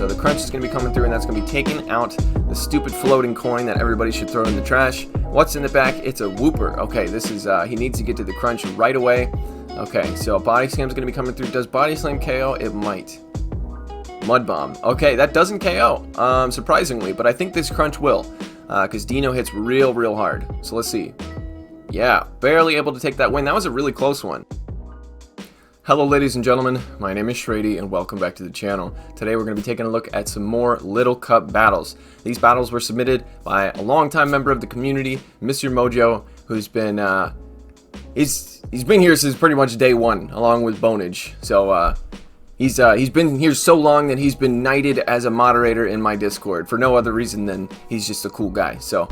So the crunch is going to be coming through, and that's going to be taking out the stupid floating coin that everybody should throw in the trash. What's in the back? It's a whooper. Okay, this is, he needs to get to the crunch right away. Okay, so Body Slam is going to be coming through. Does Body Slam KO? It might. Mud Bomb. Okay, that doesn't KO, surprisingly, but I think this crunch will, because Deino hits real hard. So let's see. Yeah, barely able to take that win. That was a really close one. Hello ladies and gentlemen, my name is Shrady and welcome back to the channel. Today we're going to be taking a look at some more Little Cup battles. These battles were submitted by a longtime member of the community, monsieurmojo, who's been, he's been here since pretty much day one, along with Bonage. So, he's been here so long that he's been knighted as a moderator in my Discord for no other reason than he's just a cool guy. So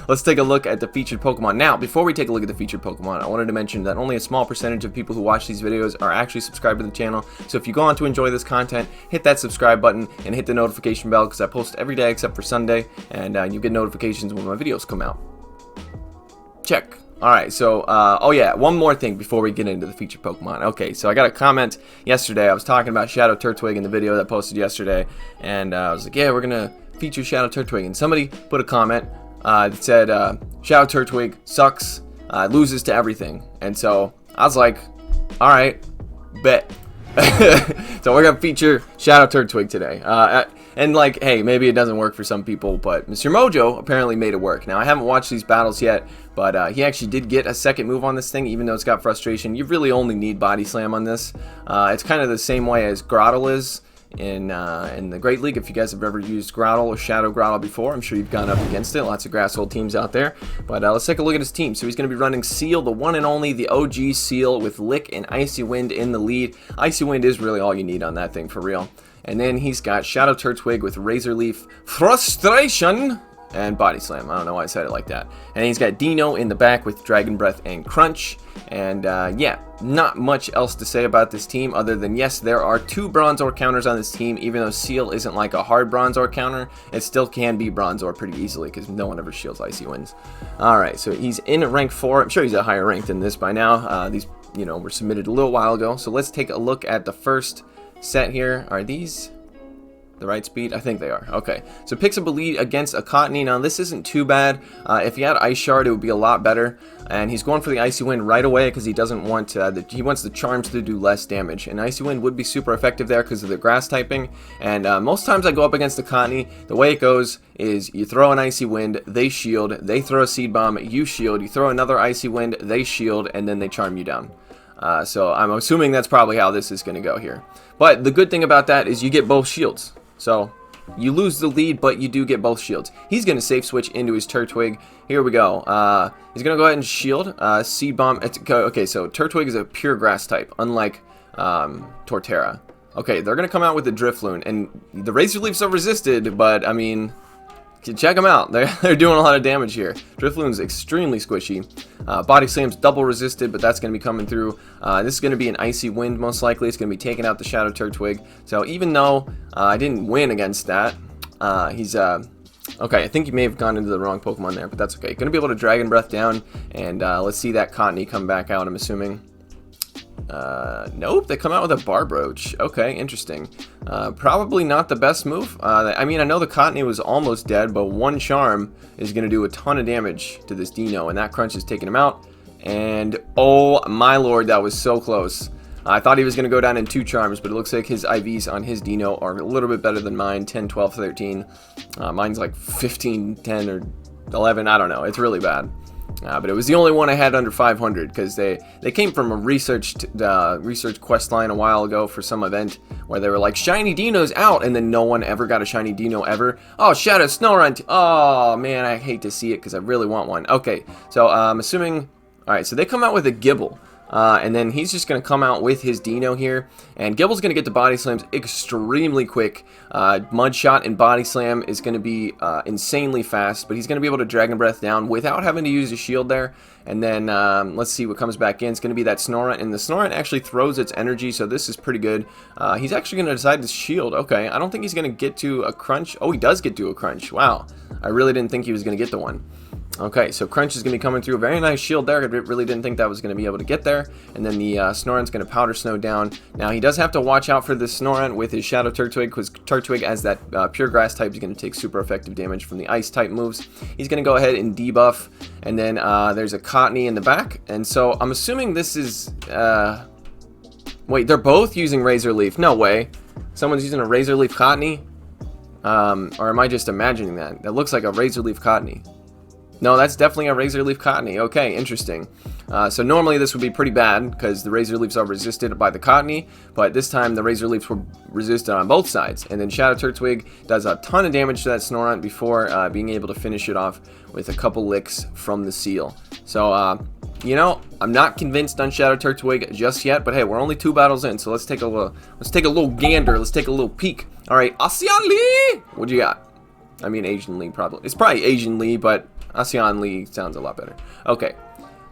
let's take a look at the featured Pokemon. Now, before we take a look at the featured Pokemon, I wanted to mention that only a small percentage of people who watch these videos are actually subscribed to the channel. So if you go on to enjoy this content, hit that subscribe button and hit the notification bell, because I post every day except for Sunday, and you get notifications when my videos come out. Check. Alright, so, oh yeah, one more thing before we get into the featured Pokemon. Okay, so I got a comment yesterday. I was talking about Shadow Turtwig in the video that I posted yesterday, and I was like, yeah, we're gonna feature Shadow Turtwig, and somebody put a comment that said, Shadow Turtwig sucks, loses to everything, and so I was like, alright, bet. So we're gonna feature Shadow Turtwig today. And like, hey, maybe it doesn't work for some people, but monsieurmojo apparently made it work. Now, I haven't watched these battles yet, but he actually did get a second move on this thing, even though it's got frustration. You really only need Body Slam on this. It's kind of the same way as Grotle is in the Great League. If you guys have ever used Grotle or Shadow Grotle before, I'm sure you've gone up against it. Lots of grasshold teams out there. But let's take a look at his team. So he's going to be running Seel, the one and only, the OG Seel, with Lick and Icy Wind in the lead. Icy Wind is really all you need on that thing, for real. And then he's got Shadow Turtwig with Razor Leaf, Frustration, and Body Slam. I don't know why I said it like that. And he's got Deino in the back with Dragon Breath and Crunch. And yeah, not much else to say about this team other than, yes, there are 2 Bronzor counters on this team. Even though Seel isn't like a hard Bronzor counter, it still can be Bronzor pretty easily because no one ever shields Icy Winds. Alright, so he's in rank 4. I'm sure he's a higher rank than this by now. These, you know, were submitted a little while ago. So let's take a look at the first set here. Are these the right speed? I think they are. Okay, so picks up a lead against a Cottonee. Now this isn't too bad. If he had Ice Shard, it would be a lot better. And he's going for the Icy Wind right away because he doesn't want he wants the Charms to do less damage. And Icy Wind would be super effective there because of the grass typing. And most times I go up against the Cottonee, the way it goes is you throw an Icy Wind, they shield, they throw a Seed Bomb, you shield, you throw another Icy Wind, they shield, and then they charm you down. So I'm assuming that's probably how this is going to go here. But the good thing about that is you get both shields. So you lose the lead, but you do get both shields. He's going to safe switch into his Turtwig. Here we go. He's going to go ahead and shield. Seed Bomb. Okay, so Turtwig is a pure grass type, unlike Torterra. Okay, they're going to come out with the Drifloon. And the Razor Leafs are resisted, but I mean, check them out. They're doing a lot of damage here. Drifloon's extremely squishy. Body Slam's double resisted, but that's going to be coming through. This is going to be an Icy Wind, most likely. It's going to be taking out the Shadow Turtwig. So even though I didn't win against that, he's... okay, I think he may have gone into the wrong Pokemon there, but that's okay. Going to be able to Dragon Breath down, and let's see that Cottonee come back out, I'm assuming. Nope, they come out with a Barbroach. Okay, interesting. Probably not the best move. I mean, I know the Cottonee was almost dead, but one Charm is going to do a ton of damage to this Deino, and that Crunch is taking him out. And, oh my lord, that was so close. I thought he was going to go down in 2 Charms, but it looks like his IVs on his Deino are a little bit better than mine, 10, 12, 13. Mine's like 15, 10, or 11, I don't know. It's really bad. But it was the only one I had under 500 because they came from a research quest line a while ago for some event where they were like, shiny Deino's out, and then no one ever got a shiny Deino ever. Oh, Shadow Snorunt. Oh man, I hate to see it because I really want one. Okay, so I'm assuming. All right, so they come out with a Gibble. And then he's just going to come out with his Deino here. And Gibble's going to get the Body Slams extremely quick. Mud Shot and Body Slam is going to be insanely fast. But he's going to be able to Dragon Breath down without having to use a shield there. And then let's see what comes back in. It's going to be that Snorunt. And the Snorunt actually throws its energy. So this is pretty good. He's actually going to decide to shield. Okay, I don't think he's going to get to a Crunch. Oh, he does get to a Crunch. Wow. I really didn't think he was going to get to one. Okay, so Crunch is going to be coming through. Very nice shield there. I really didn't think that was going to be able to get there. And then the Snorunt's going to Powder Snow down. Now, he does have to watch out for this Snorunt with his Shadow Turtwig, because Turtwig, as that Pure Grass type, is going to take super effective damage from the Ice type moves. He's going to go ahead and debuff. And then there's a Cottonee in the back. And so I'm assuming this is... wait, they're both using Razor Leaf. No way. Someone's using a Razor Leaf Cottonee? Or am I just imagining that? That looks like a Razor Leaf Cottonee. No, that's definitely a Razor Leaf Cottonee. Okay, interesting. So normally this would be pretty bad because the Razor Leaves are resisted by the Cottonee, but this time the Razor Leaves were resisted on both sides. And then Shadow Turtwig does a ton of damage to that Snorunt before being able to finish it off with a couple licks from the Seel. So, you know, I'm not convinced on Shadow Turtwig just yet, but hey, we're only 2 battles in, so let's take a little gander. Let's take a little peek. All right, ASEAN Lee, what you got? I mean, Asian Lee probably. It's probably Asian Lee, but ASEAN Lee sounds a lot better. Okay,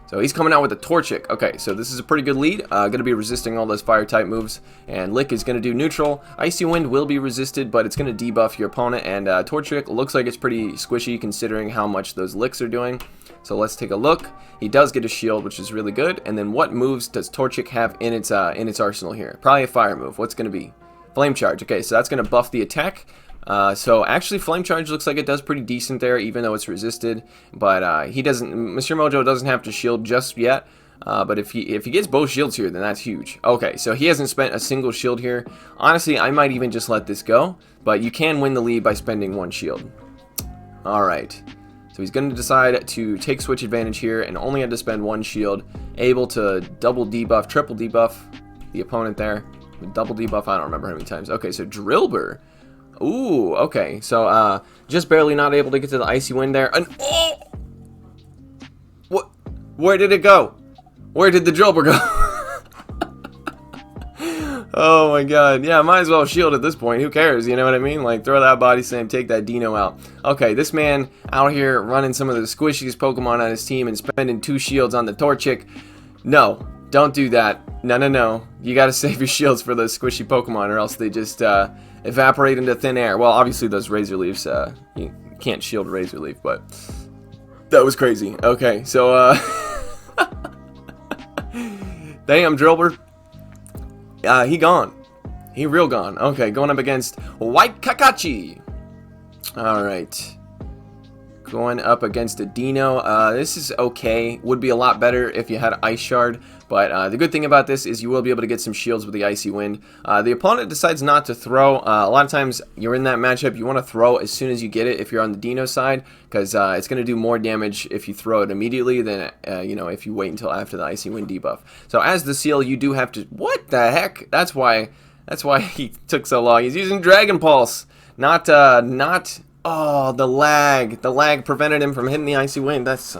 so he's coming out with a Torchic. Okay, so this is a pretty good lead. Going to be resisting all those fire type moves, and Lick is going to do neutral. Icy Wind will be resisted, but it's going to debuff your opponent, and Torchic looks like it's pretty squishy considering how much those licks are doing. So let's take a look. He does get a shield, which is really good. And then what moves does Torchic have in its arsenal here? Probably a fire move. What's going to be? Flame Charge. Okay, so that's going to buff the attack. So actually Flame Charge looks like it does pretty decent there, even though it's resisted. But he doesn't, monsieurmojo doesn't have to shield just yet. But if he gets both shields here, then that's huge. Okay, so he hasn't spent a single shield here. Honestly, I might even just let this go. But you can win the lead by spending 1 shield. Alright. So he's going to decide to take switch advantage here and only had to spend 1 shield. Able to double debuff, triple debuff the opponent there. Double debuff, I don't remember how many times. Okay, so Drillbur. Ooh, okay. So, just barely not able to get to the Icy Wind there. And, oh! What? Where did it go? Where did the Drillbur go? Oh my god. Yeah, might as well shield at this point. Who cares? You know what I mean? Like, throw that body slam, take that Deino out. Okay, this man out here running some of the squishiest Pokemon on his team and spending 2 shields on the Torchic. No, don't do that. No, no, no. You gotta save your shields for those squishy Pokemon or else they just evaporate into thin air. Well, obviously those Razor Leaves, you can't shield Razor Leaf, but that was crazy. Okay, so, damn, Drillbur. He gone. He real gone. Okay, going up against White Kakashi. Alright. Going up against a Deino. This is okay. Would be a lot better if you had Ice Shard. But the good thing about this is you will be able to get some shields with the Icy Wind. The opponent decides not to throw. A lot of times you're in that matchup, you want to throw as soon as you get it if you're on the Deino side. Because it's going to do more damage if you throw it immediately than you know, if you wait until after the Icy Wind debuff. So as the Seel, you do have to... What the heck? That's why he took so long. He's using Dragon Pulse. Not... Oh, the lag. The lag prevented him from hitting the Icy Wind. That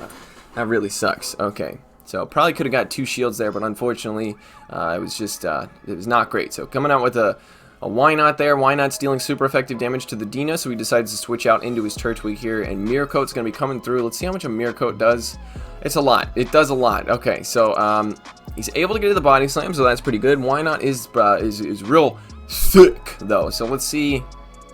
really sucks. Okay. So probably could have got 2 shields there, but unfortunately, it was just, it was not great. So coming out with a Wynot there. Wynot's dealing super effective damage to the Deino, so he decides to switch out into his Turtwig here, and Mirror Coat's going to be coming through. Let's see how much a Mirror Coat does. It's a lot. It does a lot. Okay, so he's able to get to the Body Slam, so that's pretty good. Wynot is real thick, though. So let's see.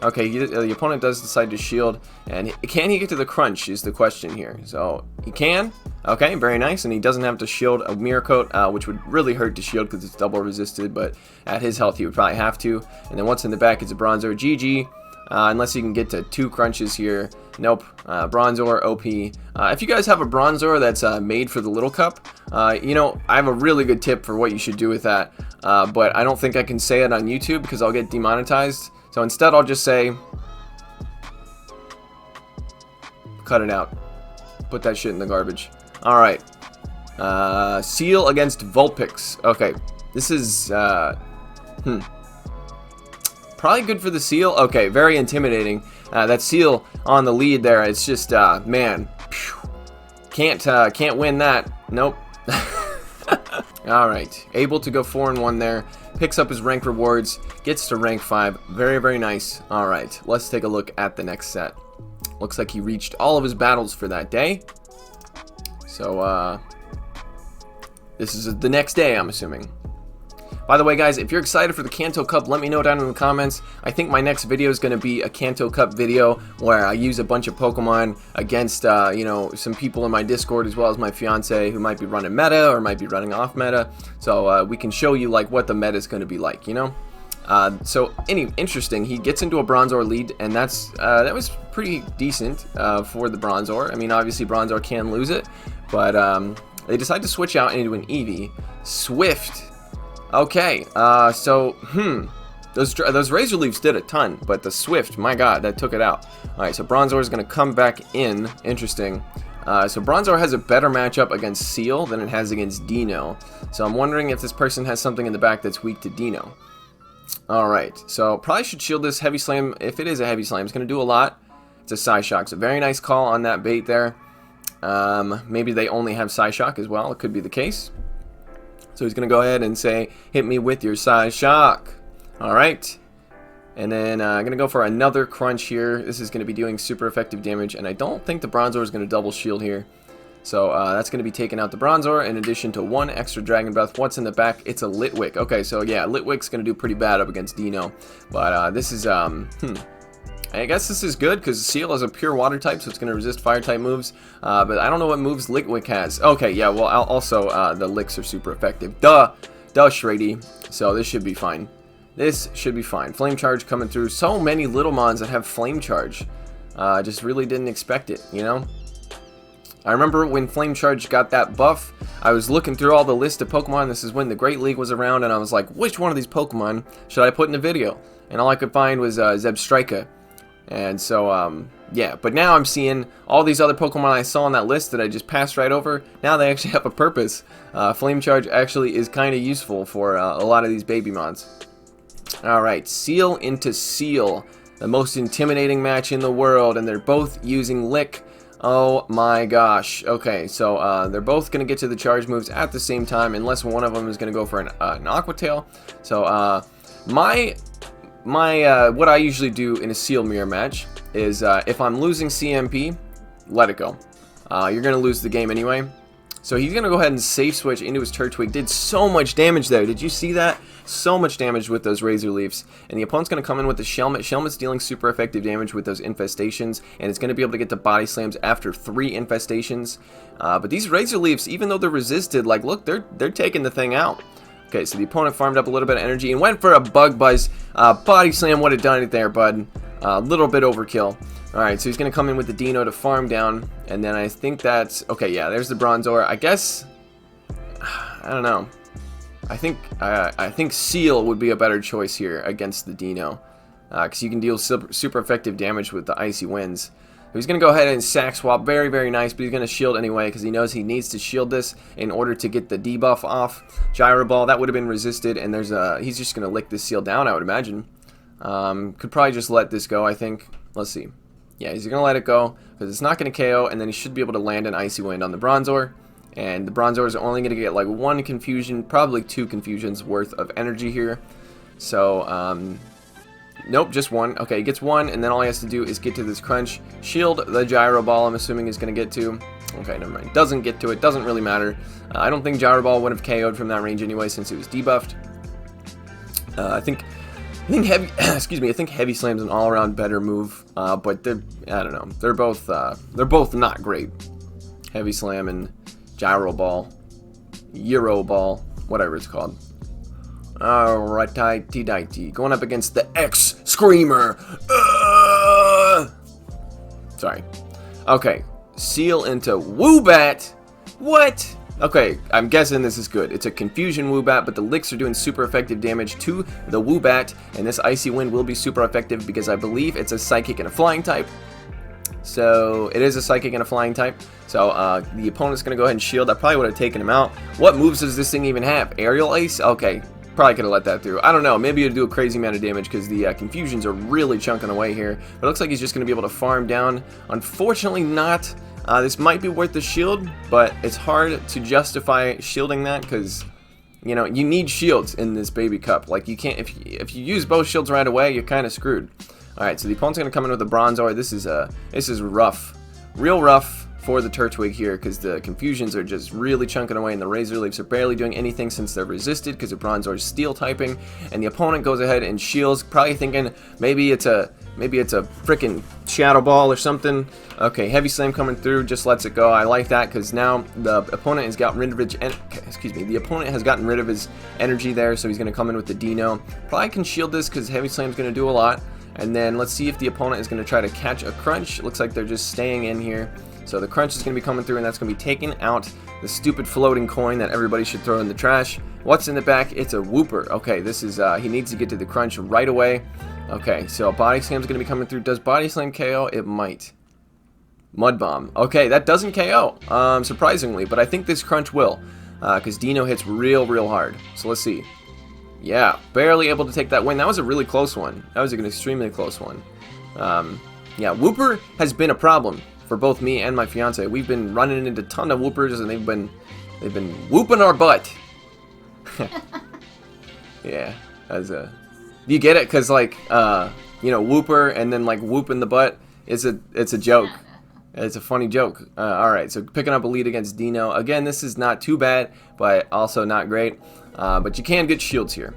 Okay, the opponent does decide to shield, and can he get to the Crunch is the question here. So he can. Okay, very nice, and he doesn't have to shield a Mirror Coat, which would really hurt to shield because it's double resisted, but at his health he would probably have to. And then what's in the back is a Bronzor. GG, unless you can get to 2 Crunches here. Nope, Bronzor, OP. If you guys have a Bronzor that's made for the Little Cup, you know, I have a really good tip for what you should do with that, but I don't think I can say it on YouTube because I'll get demonetized. So instead I'll just say, cut it out. Put that shit in the garbage. Alright. Seel against Vulpix. Okay. This is, probably good for the Seel. Okay, very intimidating. That Seel on the lead there, it's just, man. Can't win that. Nope. Alright. Able to go 4-1 there. Picks up his rank rewards. Gets to rank 5. Very, very nice. Alright. Let's take a look at the next set. Looks like he reached all of his battles for that day. So, this is the next day, I'm assuming. By the way, guys, if you're excited for the Kanto Cup, let me know down in the comments. I think my next video is going to be a Kanto Cup video where I use a bunch of Pokemon against, you know, some people in my Discord as well as my fiance who might be running meta or might be running off meta. So we can show you like what the meta is going to be like, you know. So interesting. He gets into a Bronzor lead, and that was pretty decent for the Bronzor. I mean, obviously Bronzor can lose it, but they decide to switch out into an Eevee. Swift. Okay, so, those Razor Leaves did a ton, but the Swift, my god, that took it out. Alright, so Bronzor is going to come back in. Interesting. So Bronzor has a better matchup against Seel than it has against Deino. So I'm wondering if this person has something in the back that's weak to Deino. Alright, so probably should shield this Heavy Slam. If it is a Heavy Slam, it's going to do a lot. It's a Psyshock, so very nice call on that bait there. Maybe they only have Psyshock as well. It could be the case. So he's going to go ahead and say, hit me with your Psyshock. Alright. And then I'm going to go for another Crunch here. This is going to be doing super effective damage. And I don't think the Bronzor is going to double shield here. So that's going to be taking out the Bronzor in addition to one extra Dragon Breath. What's in the back? It's a Litwick. Okay, so yeah, Litwick's going to do pretty bad up against Deino. But this is, I guess this is good because Seel is a pure water type, so it's going to resist fire type moves. But I don't know what moves Litwick has. Okay, yeah, well, also the licks are super effective. Duh, Shraydee. So this should be fine. This should be fine. Flame Charge coming through. So many little mons that have Flame Charge. Just really didn't expect it, you know? I remember when Flame Charge got that buff, I was looking through all the list of Pokemon. This is when the Great League was around, and I was like, which one of these Pokemon should I put in a video? And all I could find was Zebstrika. And so, yeah, but now I'm seeing all these other Pokemon I saw on that list that I just passed right over. Now they actually have a purpose. Flame Charge actually is kind of useful for a lot of these baby mons. Alright, Seel into Seel. The most intimidating match in the world, and they're both using Lick. Oh my gosh. Okay, so they're both going to get to the charge moves at the same time, unless one of them is going to go for an Aqua Tail. So, what I usually do in a Seel mirror match is if I'm losing CMP, let it go. You're going to lose the game anyway. So he's going to go ahead and safe switch into his Turtwig. Did so much damage there. Did you see that? So much damage with those Razor Leaves. And the opponent's going to come in with the Shelmet. Shelmet's dealing super effective damage with those infestations. And it's going to be able to get to body slams after 3 infestations. But these Razor Leaves, even though they're resisted, like, look, they're taking the thing out. Okay, so the opponent farmed up a little bit of energy and went for a Bug Buzz. Body Slam would have done it there, bud. A little bit overkill. Alright, so he's going to come in with the Deino to farm down. And then I think that's... Okay, yeah, there's the Bronzor. I guess... I don't know. I think Seel would be a better choice here against the Deino. Because you can deal super effective damage with the Icy Winds. He's going to go ahead and sack swap. Very, very nice. But he's going to shield anyway because he knows he needs to shield this in order to get the debuff off. Gyro Ball, that would have been resisted. And there's he's just going to lick this Seel down, I would imagine. Could probably just let this go, I think. Let's see. Yeah, he's going to let it go because it's not going to KO. And then he should be able to land an Icy Wind on the Bronzor. And the Bronzor is only going to get like 1 confusion, probably 2 confusions worth of energy here. So, nope, just 1. Okay, he gets 1, and then all he has to do is get to this Crunch. Shield the Gyro Ball, I'm assuming is going to get to. Okay, never mind. Doesn't get to it. Doesn't really matter. I don't think Gyro Ball would have KO'd from that range anyway since it was debuffed. I think heavy. Excuse me. I think Heavy Slam's an all-around better move. But I don't know. They're both not great. Heavy Slam and Gyro Ball, Euro Ball, whatever it's called. Alrighty-dighty. Going up against the X Screamer. Sorry. Okay. Seel into Woobat. What? Okay, I'm guessing this is good. It's a Confusion Woobat, but the licks are doing super effective damage to the Woobat, and this Icy Wind will be super effective because I believe it's a Psychic and a Flying type. So, it is a Psychic and a Flying type. So, the opponent's going to go ahead and shield. I probably would have taken him out. What moves does this thing even have? Aerial Ice? Okay, probably could have let that through. I don't know. Maybe it'd do a crazy amount of damage because the Confusions are really chunking away here. But it looks like he's just going to be able to farm down. Unfortunately not. This might be worth the shield, but it's hard to justify shielding that because, you know, you need shields in this baby cup. Like, you can't, if you use both shields right away, you're kind of screwed. Alright, so the opponent's going to come in with a Bronzor. This is rough. Real rough for the Turtwig here because the Confusions are just really chunking away and the Razor Leafs are barely doing anything since they're resisted because of Bronzor's Steel typing. And the opponent goes ahead and shields, probably thinking maybe it's a freaking Shadow Ball or something. Okay, Heavy Slam coming through, just lets it go. I like that because now the opponent has gotten rid of his energy there, so he's going to come in with the Deino. Probably can shield this because Heavy Slam's going to do a lot. And then let's see if the opponent is going to try to catch a Crunch. It looks like they're just staying in here. So the Crunch is going to be coming through, and that's going to be taking out the stupid floating coin that everybody should throw in the trash. What's in the back? It's a Wooper. Okay, this is he needs to get to the Crunch right away. Okay, so Body Slam is going to be coming through. Does Body Slam KO? It might. Mud Bomb. Okay, that doesn't KO, surprisingly, but I think this Crunch will, because Deino hits real hard. So let's see. Yeah, barely able to take that win. That was a really close one. That was an extremely close one. Yeah, Wooper has been a problem for both me and my fiance. We've been running into a ton of Woopers, and they've been whooping our butt. Yeah, as a. Do you get it? Because like you know, Wooper and then like whoop in the butt it's a joke. It's a funny joke. Alright, so picking up a lead against Deino. Again, this is not too bad, but also not great. But you can get shields here.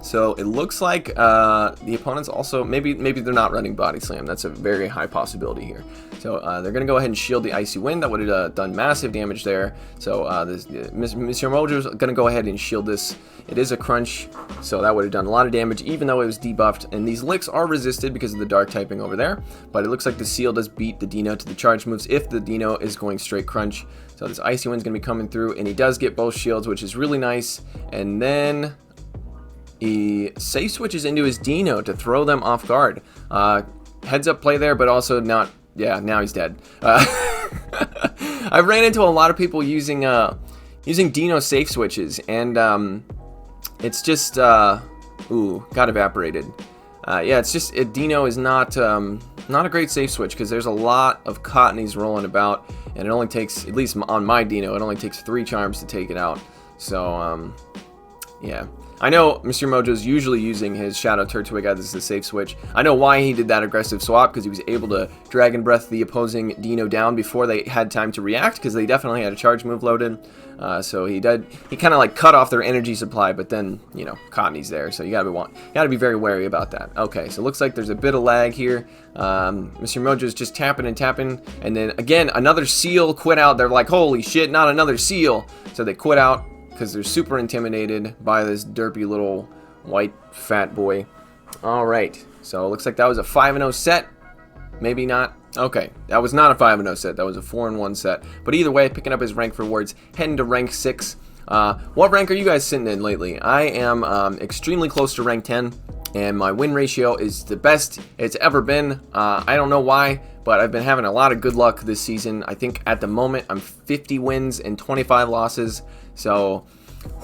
So it looks like the opponents also, maybe they're not running Body Slam. That's a very high possibility here. So they're going to go ahead and shield the Icy Wind. That would have done massive damage there. So monsieurmojo is going to go ahead and shield this. It is a Crunch, so that would have done a lot of damage, even though it was debuffed. And these licks are resisted because of the dark typing over there. But it looks like the Seel does beat the Deino to the charge moves if the Deino is going straight Crunch. So this Icy Wind's going to be coming through, and he does get both shields, which is really nice. And then he safe switches into his Deino to throw them off guard. Heads up play there, but also not. Yeah, now he's dead. I've ran into a lot of people using Deino safe switches, and it's just ooh, got evaporated. Yeah, it's just Deino is not a great safe switch because there's a lot of Cottonees rolling about, and it only takes, at least on my Deino, it only takes 3 charms to take it out. So yeah. I know monsieurmojo's usually using his Shadow Turtwig as the safe switch. I know why he did that aggressive swap, because he was able to Dragon Breath the opposing Deino down before they had time to react, because they definitely had a charge move loaded. So he kind of like cut off their energy supply, but then, you know, Cottonee's there, so you gotta be very wary about that. Okay, so it looks like there's a bit of lag here. monsieurmojo's just tapping and tapping, and then again another Seel quit out. They're like, holy shit, not another Seel! So they quit out because they're super intimidated by this derpy little white fat boy. Alright, so it looks like that was a 5-0 set. Maybe not. Okay, that was not a 5-0 set. That was a 4-1 set. But either way, picking up his rank rewards, heading to rank 6. What rank are you guys sitting in lately? I am extremely close to rank 10, and my win ratio is the best it's ever been. I don't know why, but I've been having a lot of good luck this season. I think at the moment I'm 50 wins and 25 losses. So,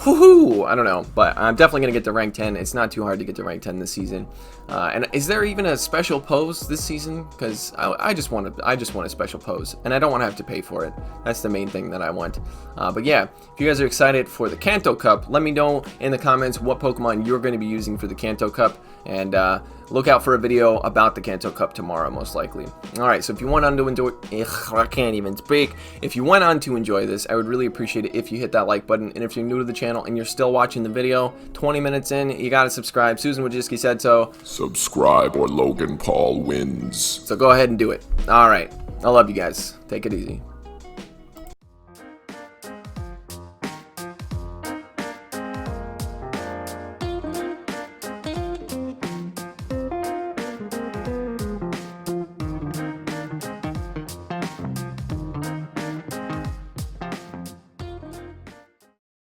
whoo-hoo, I don't know, but I'm definitely going to get to rank 10. It's not too hard to get to rank 10 this season. And is there even a special pose this season? Because I just want a special pose, and I don't want to have to pay for it. That's the main thing that I want. But yeah, if you guys are excited for the Kanto Cup, let me know in the comments what Pokemon you're going to be using for the Kanto Cup, and look out for a video about the Kanto Cup tomorrow, most likely. Alright, so if you went on to enjoy... I can't even speak. If you went on to enjoy this, I would really appreciate it if you hit that like button. And if you're new to the channel and you're still watching the video, 20 minutes in, you gotta subscribe. Susan Wojcicki said so. Subscribe or Logan Paul wins. So go ahead and do it. Alright, I love you guys. Take it easy.